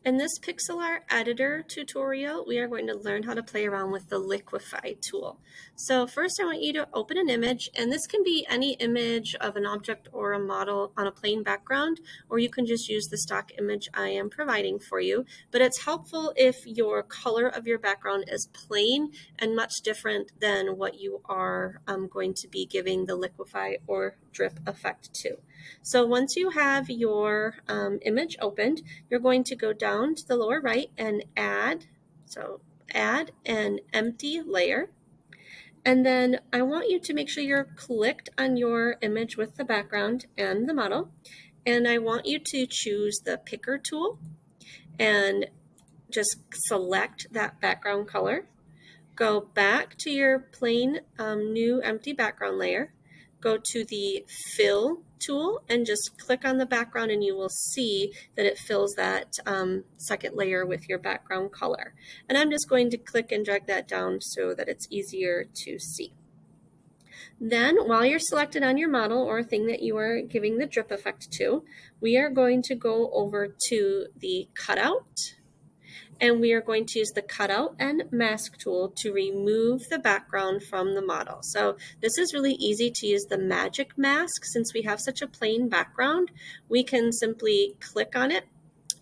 In this pixel art editor tutorial, we are going to learn how to play around with the Liquify tool. So first I want you to open an image, and this can be any image of an object or a model on a plain background, or you can just use the stock image I am providing for you. But it's helpful if your color of your background is plain and much different than what you are going to be giving the Liquify or drip effect to. So once you have your image opened, you're going to go down to the lower right and add an empty layer. And then I want you to make sure you're clicked on your image with the background and the model. And I want you to choose the picker tool and just select that background color. Go back to your plain new empty background layer. Go to the fill tool and just click on the background, and you will see that it fills that second layer with your background color. And I'm just going to click and drag that down so that it's easier to see. Then while you're selected on your model or thing that you are giving the drip effect to, we are going to go over to the cutout. And we are going to use the cutout and mask tool to remove the background from the model. So this is really easy to use the magic mask. Since we have such a plain background, we can simply click on it.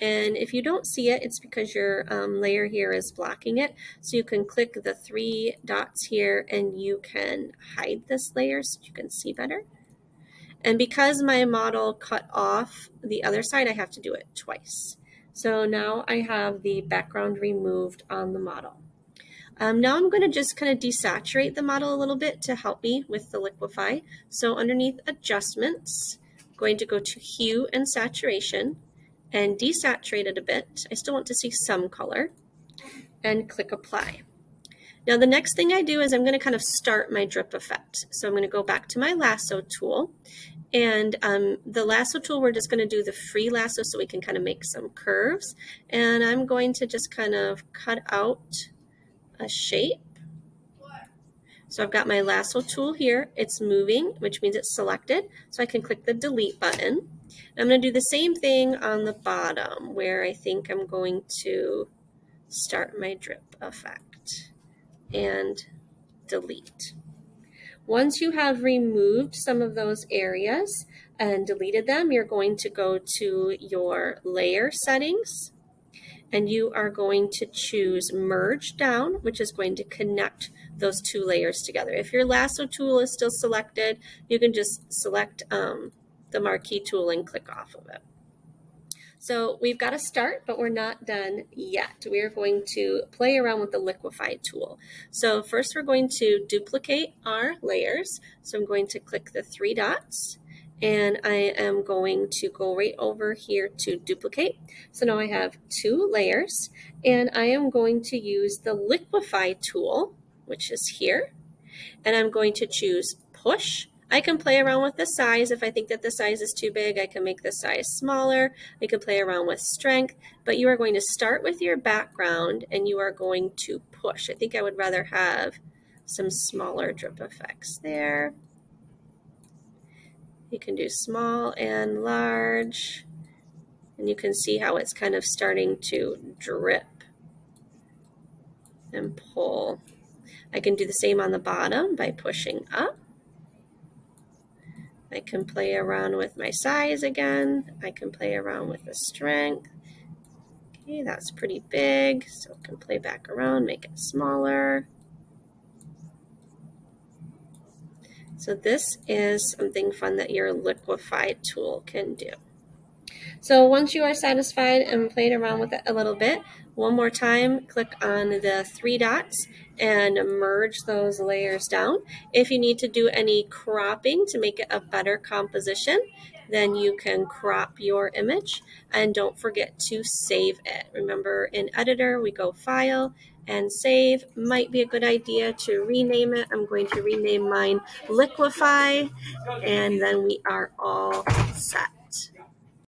And if you don't see it, it's because your layer here is blocking it. So you can click the three dots here and you can hide this layer so you can see better. And because my model cut off the other side, I have to do it twice. So now I have the background removed on the model. Now I'm going to just kind of desaturate the model a little bit to help me with the Liquify. So underneath Adjustments, I'm going to go to Hue and Saturation and desaturate it a bit. I still want to see some color, and click Apply. Now the next thing I do is I'm going to kind of start my drip effect. So I'm going to go back to my lasso tool. And the lasso tool, we're just going to do the free lasso so we can kind of make some curves. And I'm going to just kind of cut out a shape. So I've got my lasso tool here. It's moving, which means it's selected. So I can click the delete button. And I'm going to do the same thing on the bottom where I think I'm going to start my drip effect and delete. Once you have removed some of those areas and deleted them, you're going to go to your layer settings and you are going to choose merge down, which is going to connect those two layers together. If your lasso tool is still selected, you can just select the marquee tool and click off of it. So we've got to start, but we're not done yet. We are going to play around with the Liquify tool. So first we're going to duplicate our layers. So I'm going to click the three dots and I am going to go right over here to duplicate. So now I have two layers and I am going to use the Liquify tool, which is here, and I'm going to choose push. I can play around with the size. If I think that the size is too big, I can make the size smaller. I can play around with strength, but you are going to start with your background and you are going to push. I think I would rather have some smaller drip effects there. You can do small and large, and you can see how it's kind of starting to drip and pull. I can do the same on the bottom by pushing up. I can play around with my size again. I can play around with the strength. Okay, that's pretty big, so I can play back around, make it smaller. So this is something fun that your Liquify tool can do. So once you are satisfied and played around with it a little bit, one more time, click on the three dots and merge those layers down. If you need to do any cropping to make it a better composition, then you can crop your image, and don't forget to save it. Remember, in Editor, we go File and Save. Might be a good idea to rename it. I'm going to rename mine Liquify, and then we are all set.